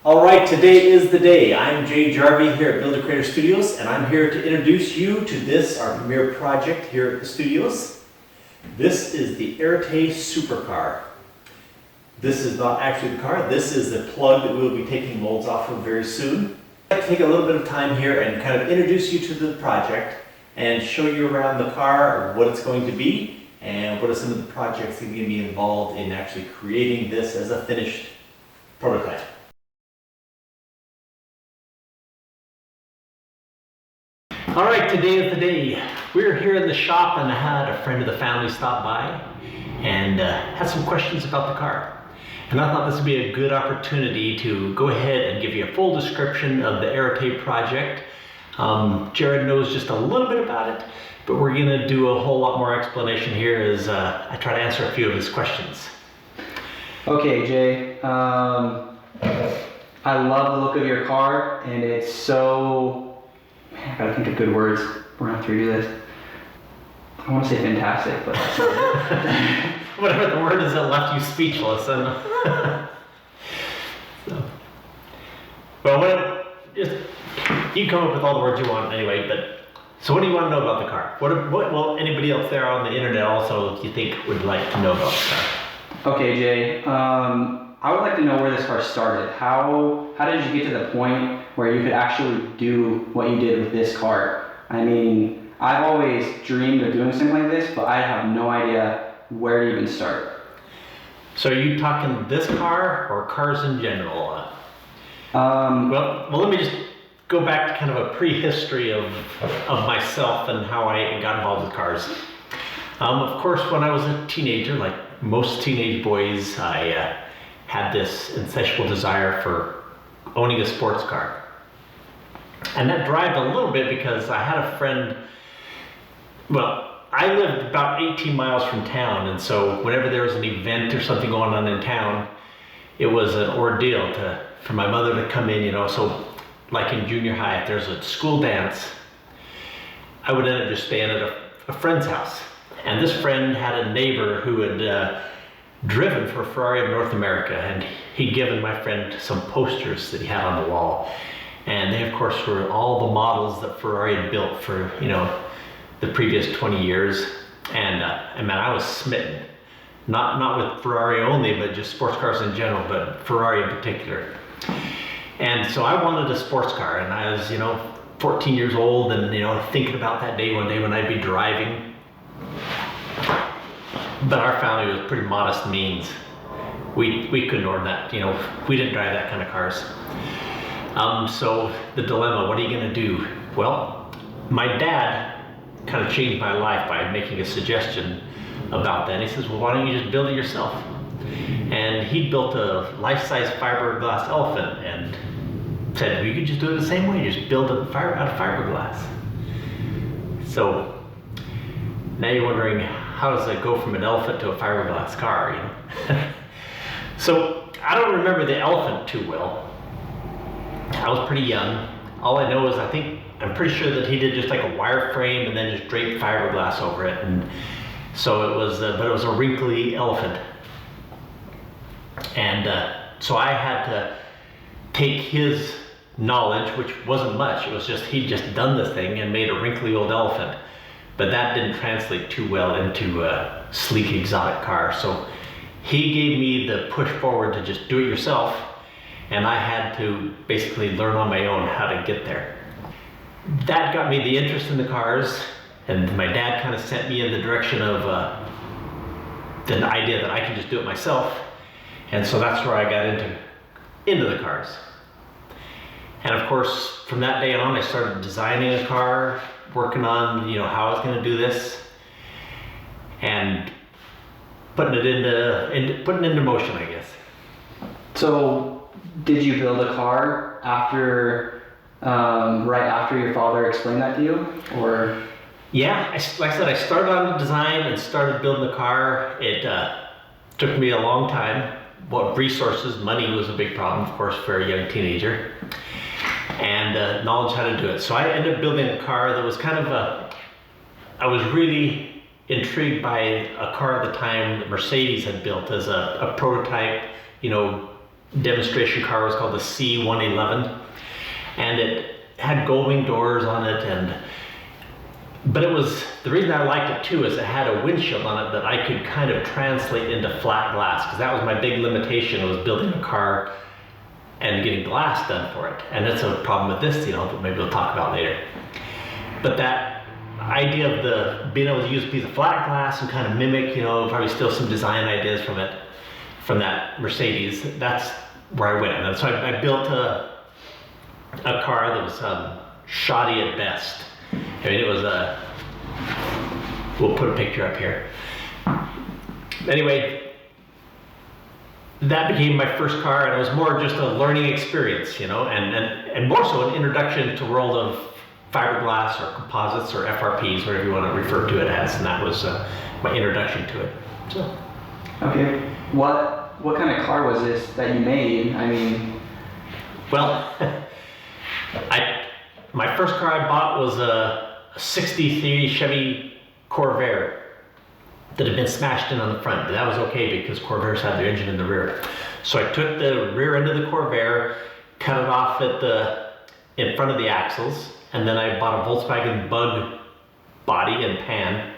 All right, today is the day. I'm Jarvie here at Builder Creator Studios, and I'm here to introduce you to this, our premier project here at the studios. This is the Arete Supercar. This is not actually the car, this is the plug that we'll be taking molds off of very soon. I'd like to take a little bit of time here and kind of introduce you to the project and show you around the car, what it's going to be, and what are some of the projects that are going to be involved in actually creating this as a finished prototype. All right, today is the day. We're here in the shop and I had a friend of the family stop by and had some questions about the car. And I thought this would be a good opportunity to go ahead and give you a full description of the Arete project. Jared knows just a little bit about it, but we're gonna do a whole lot more explanation here as I try to answer a few of his questions. Okay, Jay, I love the look of your car and it's so, man, I gotta think of good words. We're gonna have to redo this. I want to say fantastic, but that's not it. Whatever the word is that left you speechless. Well, you can come up with all the words you want anyway, but so what do you want to know about the car? What will anybody else there on the internet also you think would like to know about the car? Okay, Jay, I would like to know where this car started. How did you get to the point where you could actually do what you did with this car? I mean, I've always dreamed of doing something like this, but I have no idea where to even start. So are you talking this car or cars in general? Well, let me just go back to kind of a prehistory of myself and how I got involved with cars. Of course, when I was a teenager, like most teenage boys, I had this insatiable desire for owning a sports car. And that drived a little bit because I had a friend, well, I lived about 18 miles from town, and so whenever there was an event or something going on in town, it was an ordeal for my mother to come in, so like in junior high, if there's a school dance, I would end up just staying at a friend's house. And this friend had a neighbor who had driven for Ferrari of North America, and he'd given my friend some posters that he had on the wall. And they, of course, were all the models that Ferrari had built for, the previous 20 years. And man, I was smitten. Not with Ferrari only, but just sports cars in general, but Ferrari in particular. And so I wanted a sports car, and I was, 14 years old and, thinking about that day one day when I'd be driving. But our family was pretty modest means. We couldn't afford that, we didn't drive that kind of cars. So the dilemma, what are you gonna do? Well, my dad kind of changed my life by making a suggestion about that. And he says, well, why don't you just build it yourself? And he built a life-size fiberglass elephant and said, well, you could just do it the same way, just build it out of fiberglass. So now you're wondering, how does that go from an elephant to a fiberglass car, So I don't remember the elephant too well. I was pretty young. All I know is I'm pretty sure that he did just like a wireframe and then just draped fiberglass over it. And so it was, but it was a wrinkly elephant. And so I had to take his knowledge, which wasn't much. It was just, he'd just done this thing and made a wrinkly old elephant. But that didn't translate too well into a sleek exotic car. So he gave me the push forward to just do it yourself. And I had to basically learn on my own how to get there. That got me the interest in the cars, and my dad kind of sent me in the direction of the idea that I could just do it myself. And so that's where I got into the cars. And of course, from that day on, I started designing a car, working on how I was going to do this, and putting it into motion, I guess. So, did you build a car after, right after your father explained that to you, or? Yeah, like I said, I started on the design and started building the car. It took me a long time. Well, resources, money was a big problem, of course, for a young teenager, and knowledge how to do it. So I ended up building a car that was kind of I was really intrigued by a car at the time that Mercedes had built as a prototype, demonstration car. It was called the C111, and it had gull-wing doors on it, but it was, the reason I liked it too is it had a windshield on it that I could kind of translate into flat glass, because that was my big limitation, was building a car and getting glass done for it. And that's a problem with this, that maybe we'll talk about later. But that idea of the being able to use a piece of flat glass and kind of mimic, probably steal some design ideas from it, from that Mercedes, that's where I went. And so I built a car that was shoddy at best. I mean, it was we'll put a picture up here. Anyway, that became my first car, and it was more just a learning experience, and more so an introduction to the world of fiberglass or composites or FRPs, whatever you want to refer to it as, and that was my introduction to it. So. Okay, what kind of car was this that you made? I mean, well, my first car I bought was a 63 Chevy Corvair that had been smashed in on the front. But that was okay because Corvairs had their engine in the rear. So I took the rear end of the Corvair, cut it off in front of the axles, and then I bought a Volkswagen Bug body and pan,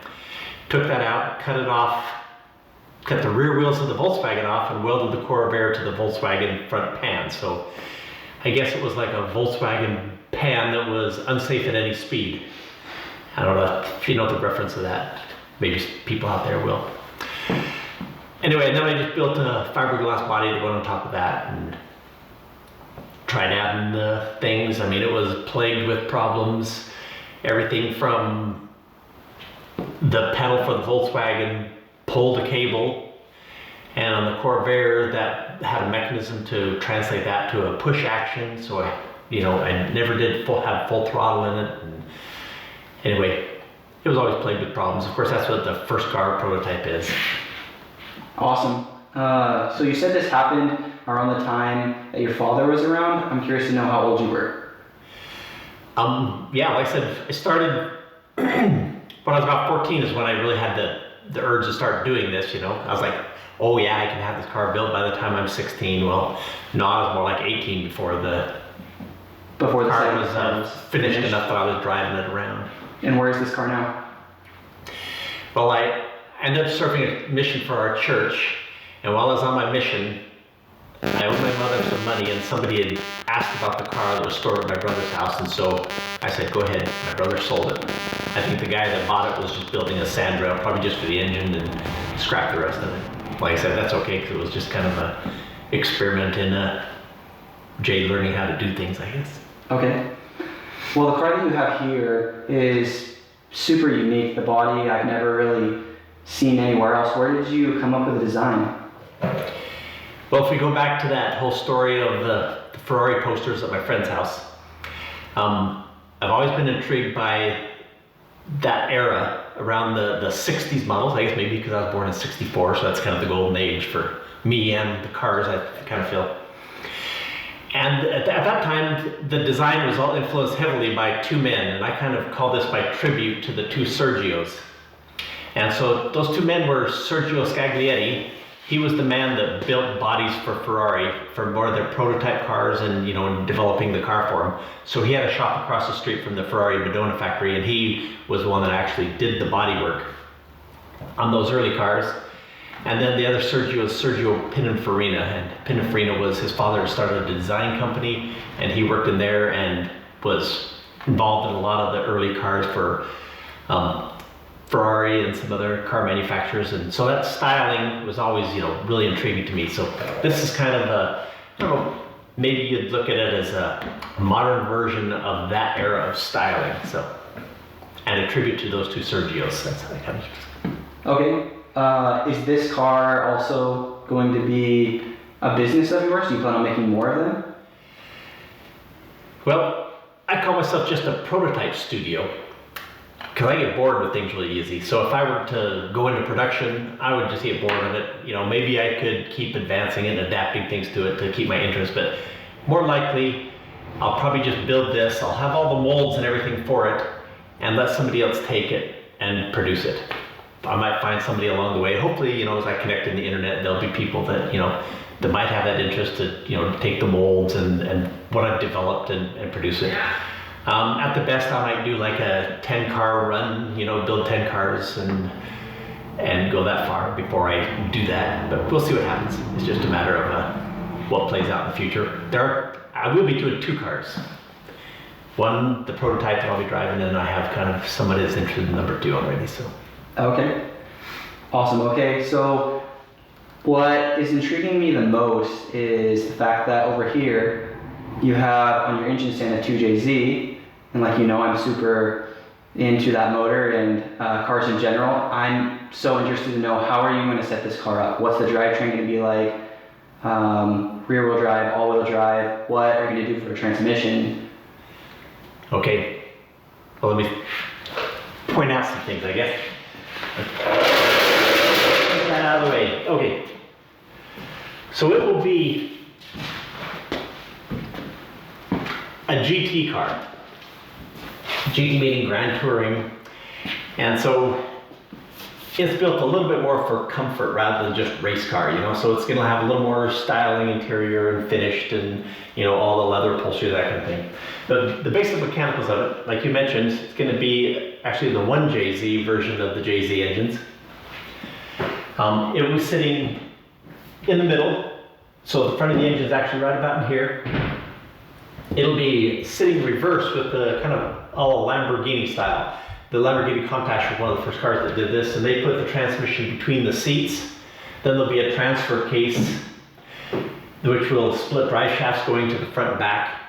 took that out, cut it off, cut the rear wheels of the Volkswagen off, and welded the Corvair to the Volkswagen front pan. So I guess it was like a Volkswagen pan that was unsafe at any speed. I don't know if you know the reference to that. Maybe people out there will. Anyway, and then I just built a fiberglass body that went on top of that and tried adding the things. I mean, it was plagued with problems. Everything from the pedal for the Volkswagen pulled a cable, and on the Corvair that had a mechanism to translate that to a push action. So I never did have full throttle in it. And anyway, it was always plagued with problems. Of course, that's what the first car prototype is. Awesome. So you said this happened around the time that your father was around. I'm curious to know how old you were. Yeah, like I said, I started when I was about 14 is when I really had the urge to start doing this, I was like, oh yeah, I can have this car built by the time I'm 16. Well, no, I was more like 18 before the car was finished enough that I was driving it around. And where is this car now? Well, I ended up serving a mission for our church, and while I was on my mission, I owed my mother some money, and somebody had asked about the car that was stored at my brother's house, and so I said, go ahead. My brother sold it. I think the guy that bought it was just building a sandrail, probably just for the engine, and scrapped the rest of it. Like I said, that's okay, because it was just kind of an experiment in Jay learning how to do things, I guess. Okay. Well, the car that you have here is super unique. The body I've never really seen anywhere else. Where did you come up with the design? Well, if we go back to that whole story of the Ferrari posters at my friend's house, I've always been intrigued by that era around the 60s models. I guess maybe because I was born in 64, so that's kind of the golden age for me and the cars, I kind of feel. And at that time, the design was all influenced heavily by two men, and I kind of call this my tribute to the two Sergios. And so those two men were Sergio Scaglietti. He was the man that built bodies for Ferrari for more of their prototype cars and, and developing the car for them. So he had a shop across the street from the Ferrari Madonna factory, and he was the one that actually did the body work on those early cars. And then the other Sergio is Sergio Pininfarina, and Pininfarina was his father started a design company, and he worked in there and was involved in a lot of the early cars for Ferrari and some other car manufacturers. And so that styling was always, really intriguing to me. So this is kind of a, I don't know, maybe you'd look at it as a modern version of that era of styling. So, and a tribute to those two Sergios. That's how I kind of. Okay. Is this car also going to be a business of yours? Do you plan on making more of them? Well, I call myself just a prototype studio because I get bored with things really easy. So if I were to go into production, I would just get bored of it. Maybe I could keep advancing it and adapting things to it to keep my interest, but more likely I'll probably just build this. I'll have all the molds and everything for it and let somebody else take it and produce it. I might find somebody along the way. Hopefully, as I connect in the internet, there'll be people that, that might have that interest to, take the molds and what I've developed and produce it. At the best, I might do like a 10-car run, build 10 cars and go that far before I do that. But we'll see what happens. It's just a matter of what plays out in the future. I will be doing 2 cars. One, the prototype that I'll be driving, and I have kind of someone is interested in number 2 already. So. Okay. Awesome. Okay. So what is intriguing me the most is the fact that over here you have on your engine stand a 2JZ, and I'm super into that motor and cars in general. I'm so interested to know, how are you going to set this car up? What's the drivetrain going to be like? Rear wheel drive, all wheel drive, what are you going to do for a transmission? Okay, well, let me point out some things, I guess. Get that out of the way. Okay, so it will be a GT car. GT meaning Grand Touring, and so it's built a little bit more for comfort rather than just race car, so it's going to have a little more styling interior and finished and all the leather upholstery, that kind of thing. But the basic mechanicals of it, like you mentioned, it's going to be actually the 1JZ version of the JZ engines. It was sitting in the middle, so the front of the engine is actually right about in here. It'll be sitting reverse with the kind of all Lamborghini style. The Lamborghini Countach was one of the first cars that did this, and they put the transmission between the seats. Then there'll be a transfer case, which will split drive shafts going to the front and back,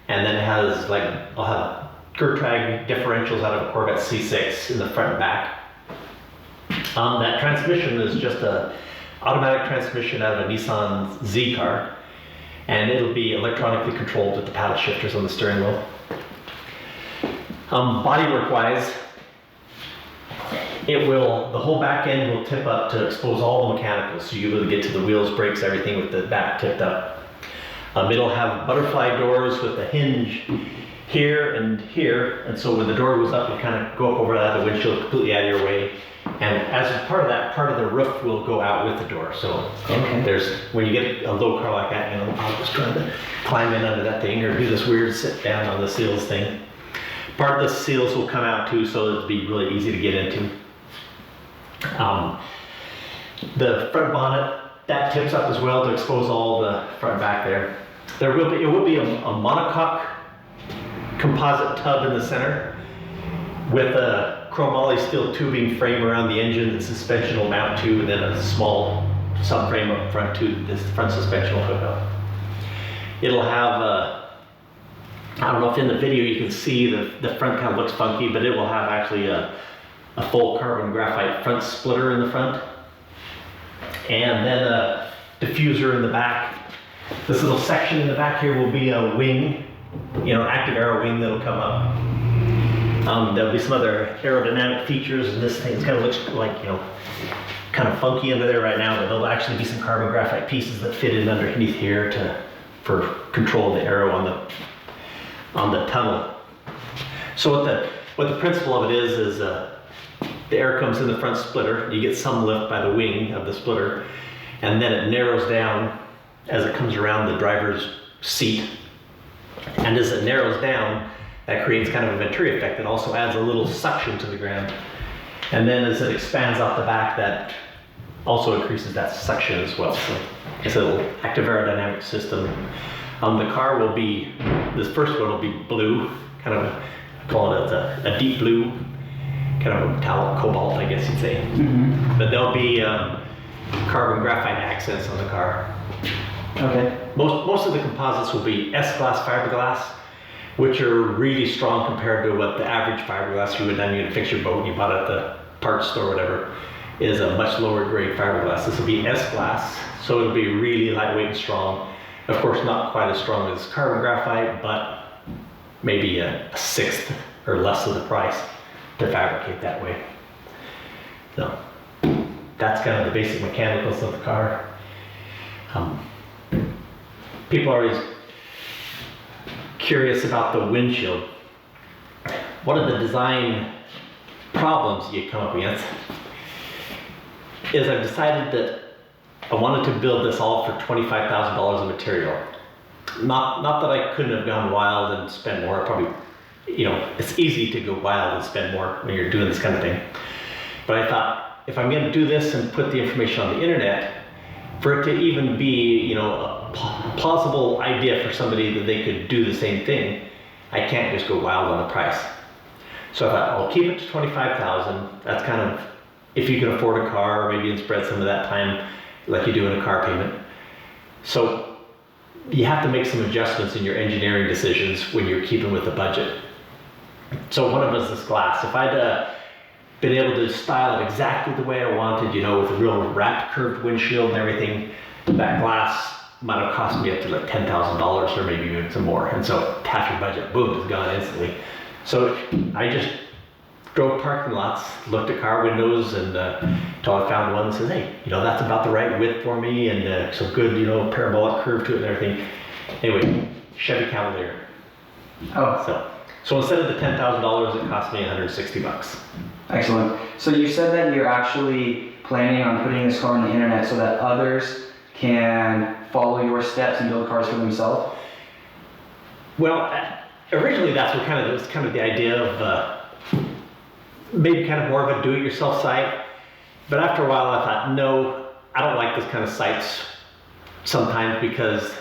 and then it has I'll have Gertrag differentials out of a Corvette C6 in the front and back. That transmission is just a automatic transmission out of a Nissan Z car, and it'll be electronically controlled with the paddle shifters on the steering wheel. Bodywork wise, the whole back end will tip up to expose all the mechanicals, so you'll be able to get to the wheels, brakes, everything with the back tipped up. It'll have butterfly doors with a hinge here, and so when the door goes up, you kind of go up over that, the windshield completely out of your way. And as a part of that, part of the roof will go out with the door. So when you get a low car like that, I'm just trying to climb in under that thing or do this weird sit down on the seals thing. Part of the seals will come out too, so it'll be really easy to get into. The front bonnet, that tips up as well to expose all the front and back there. It will be a monocoque composite tub in the center with a chromoly steel tubing frame around the engine that suspension will mount to, and then a small subframe up front to this front suspension will hook up. It'll have I don't know if in the video you can see the front kind of looks funky, but it will have actually a full carbon graphite front splitter in the front, and then a diffuser in the back. This little section in the back here will be a wing, an active aero wing that'll come up. There'll be some other aerodynamic features, and this thing kind of looks like, kind of funky under there right now, but there'll actually be some carbon graphite pieces that fit in underneath here for control of the aero on the tunnel. So what the principle of it is the air comes in the front splitter, you get some lift by the wing of the splitter, and then it narrows down as it comes around the driver's seat. And as it narrows down, that creates kind of a Venturi effect that also adds a little suction to the ground. And then as it expands off the back, that also increases that suction as well. So it's a little active aerodynamic system. The car will be, this first one will be blue, kind of, I call it a deep blue, kind of a metallic cobalt, I guess you'd say. Mm-hmm. But there'll be carbon graphite accents on the car. Okay. Most of the composites will be S-glass fiberglass, which are really strong compared to what the average fiberglass you would then need to fix your boat and you bought at the parts store or whatever, is a much lower grade fiberglass. This will be S-glass, so it'll be really lightweight and strong. Of course, not quite as strong as carbon graphite, but maybe a sixth or less of the price to fabricate that way. So that's kind of the basic mechanicals of the car. People are always curious about the windshield. One of the design problems you come up against is I've decided that I wanted to build this all for $25,000 of material. Not that I couldn't have gone wild and spent more. Probably, it's easy to go wild and spend more when you're doing this kind of thing. But I thought, if I'm going to do this and put the information on the internet, for it to even be, a plausible idea for somebody that they could do the same thing, I can't just go wild on the price. So I thought, I'll keep it to $25,000. That's kind of, if you can afford a car, or maybe you can spread some of that time like you do in a car payment. So you have to make some adjustments in your engineering decisions when you're keeping with the budget. So one of them is this glass. If I'd been able to style it exactly the way I wanted, with a real wrapped curved windshield and everything, that glass might have cost me up to like $10,000 or maybe even some more. And so half your budget, boom, is gone instantly. So I just drove parking lots, looked at car windows, and until I found one that says, hey, that's about the right width for me, and so good, parabolic curve to it and everything. Anyway, Chevy Cavalier. Oh. So instead of the $10,000, it cost me $160. Excellent. So you said that you're actually planning on putting this car on the internet so that others can follow your steps and build cars for themselves? Well, originally that's what it was kind of the idea of maybe kind of more of a do-it-yourself site. But after a while I thought, no, I don't like this kind of sites sometimes because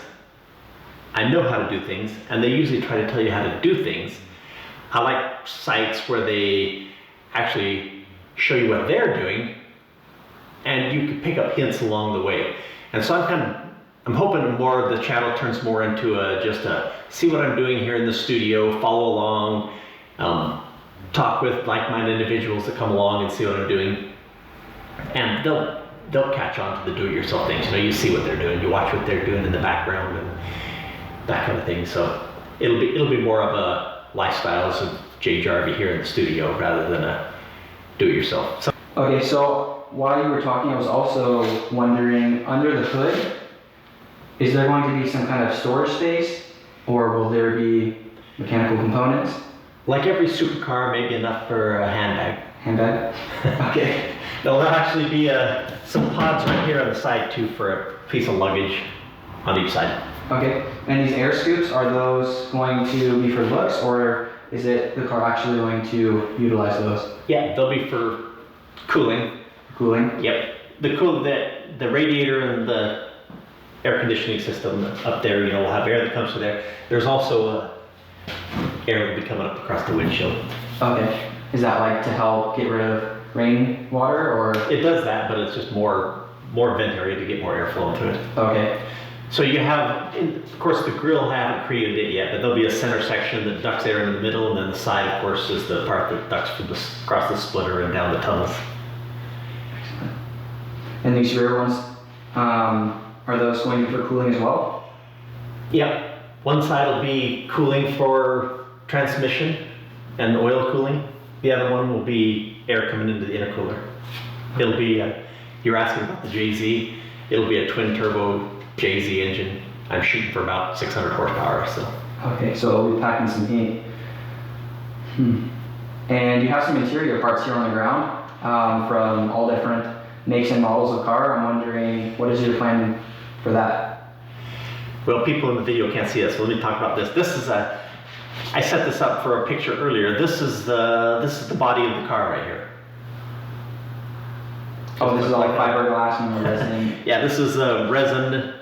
I know how to do things and they usually try to tell you how to do things. I like sites where they actually show you what they're doing and you can pick up hints along the way. And so I'm hoping more of the channel turns more into just a see what I'm doing here in the studio, follow along, talk with like-minded individuals that come along and see what I'm doing. And they'll catch on to the do-it-yourself things. You see what they're doing, you watch what they're doing in the background and that kind of thing. So it'll be more of a lifestyles of Jay Jarvie here in the studio rather than a do-it-yourself. Okay, so while you were talking, I was also wondering, under the hood, is there going to be some kind of storage space, or will there be mechanical components? Like every supercar, maybe enough for a handbag. Handbag? Okay. There'll actually be some pods right here on the side too for a piece of luggage on each side. Okay, and these air scoops, are those going to be for looks, or is it the car actually going to utilize those? Yeah, they'll be for cooling. Cooling? Yep. The radiator and the air conditioning system up there, will have air that comes through there. There's also air that will be coming up across the windshield. Okay. Is that like to help get rid of rainwater, or? It does that, but it's just more vent area to get more airflow into it. Okay. So you have, of course, the grill haven't created it yet, but there'll be a center section that ducts air in the middle, and then the side, of course, is the part that ducts across the splitter and down the tunnels. Excellent. And these rear ones, are those going to be for cooling as well? Yep. One side will be cooling for transmission and oil cooling. The other one will be air coming into the intercooler. It'll be, you're asking about the JZ, it'll be a twin turbo JZ engine. I'm shooting for about 600 horsepower, so. Okay, so we'll be packing some heat. And you have some interior parts here on the ground from all different makes and models of car. I'm wondering, what is your plan for that? Well, people in the video can't see this, so let me talk about this. This is I set this up for a picture earlier. This is the body of the car right here. Oh, this is all like fiberglass and resin. Yeah, this is resin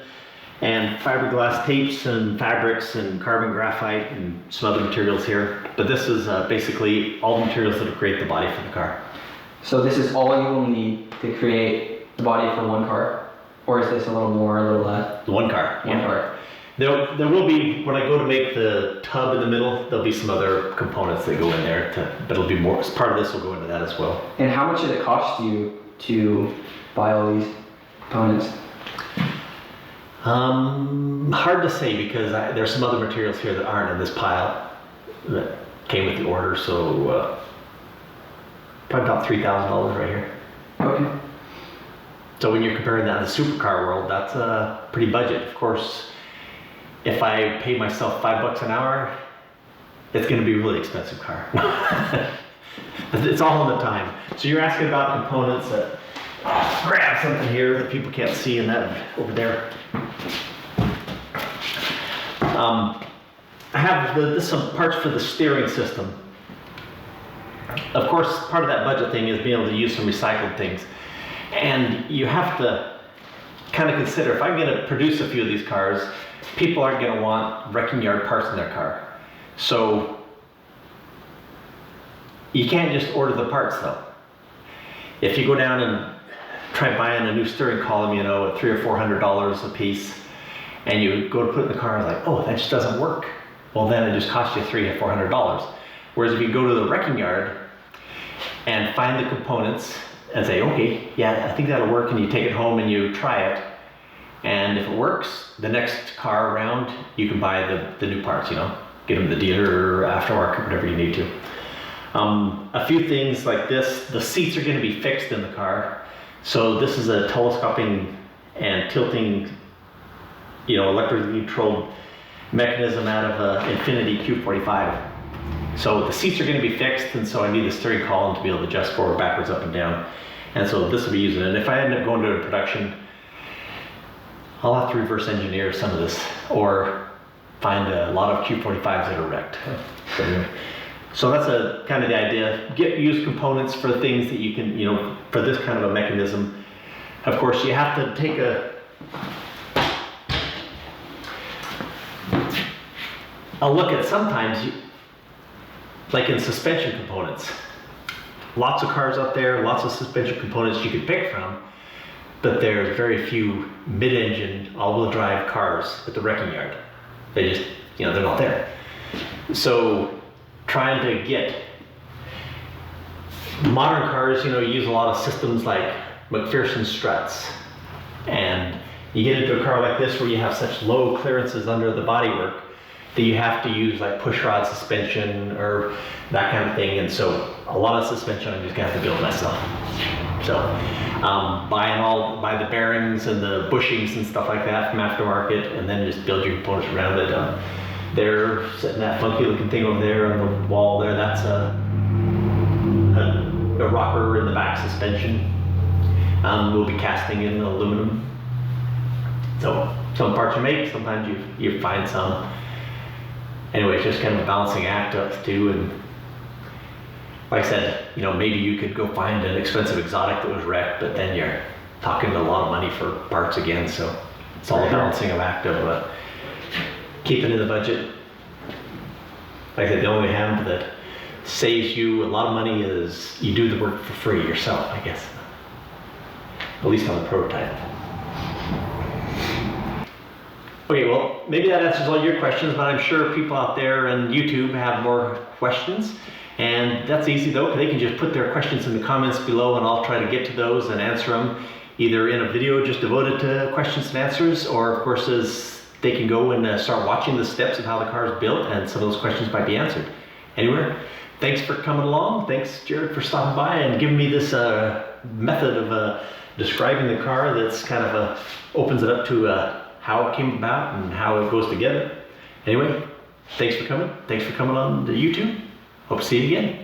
and fiberglass tapes and fabrics and carbon graphite and some other materials here. But this is basically all the materials that will create the body for the car. So this is all you will need to create the body for one car? Or is this a little more, a little less? One car. One car. There will be, when I go to make the tub in the middle, there'll be some other components that go in there, but it'll be more, part of this will go into that as well. And how much did it cost you to buy all these components? Hard to say because there's some other materials here that aren't in this pile that came with the order, so probably about $3,000 right here. Okay. So when you're comparing that to the supercar world, that's a pretty budget. Of course, if I pay myself $5 an hour, it's going to be a really expensive car. It's all in the time. So you're asking about components. grab something here that people can't see, and that over there. I have some parts for the steering system. Of course, part of that budget thing is being able to use some recycled things. And you have to kind of consider, if I'm going to produce a few of these cars, people aren't going to want wrecking yard parts in their car. So you can't just order the parts though. If you go down and try buying a new steering column, you know, at $300 or $400 a piece, and you go to put it in the car, and it's like, oh, that just doesn't work. Well, then it just costs you $300 or $400. Whereas if you go to the wrecking yard and find the components and say, okay, yeah, I think that'll work, and you take it home and you try it, and if it works, the next car around, you can buy the new parts, you know, get them to the dealer or aftermarket, whatever you need to. A few things like this, the seats are going to be fixed in the car. So this is a telescoping and tilting, you know, electrically controlled mechanism out of an Infinity Q45. So the seats are going to be fixed, and so I need the steering column to be able to adjust forward, backwards, up and down. And so this will be using it. And if I end up going to a production, I'll have to reverse engineer some of this or find a lot of Q45s that are wrecked. So that's a kind of the idea. Use components for things that you can, you know, for this kind of a mechanism. Of course, you have to take a look at sometimes, like in suspension components. Lots of cars out there, lots of suspension components you could pick from, but there's very few mid-engine, all-wheel drive cars at the wrecking yard. They just, you know, they're not there. So trying to get modern cars, you know, use a lot of systems like McPherson struts, and you get into a car like this where you have such low clearances under the bodywork that you have to use like push rod suspension or that kind of thing, and so a lot of suspension I'm just gonna have to build myself. So buy the bearings and the bushings and stuff like that from aftermarket, and then just build your components around it. They're sitting that funky looking thing over there on the wall there. That's a rocker in the back suspension. We'll be casting in aluminum. So some parts you make, sometimes you find some. Anyway, it's just kind of a balancing act to do. And like I said, you know, maybe you could go find an expensive exotic that was wrecked, but then you're talking a lot of money for parts again. So it's all a balancing act of keeping in the budget. Like I said, the only hand that saves you a lot of money is you do the work for free yourself, I guess. At least on the prototype. Okay, well, maybe that answers all your questions, but I'm sure people out there on YouTube have more questions. And that's easy though, they can just put their questions in the comments below, and I'll try to get to those and answer them either in a video just devoted to questions and answers, or of course as they can go and start watching the steps of how the car is built, and some of those questions might be answered. Anyway, thanks for coming along. Thanks, Jared, for stopping by and giving me this method of describing the car that's kind of opens it up to how it came about and how it goes together. Anyway, thanks for coming. Thanks for coming on to YouTube. Hope to see you again.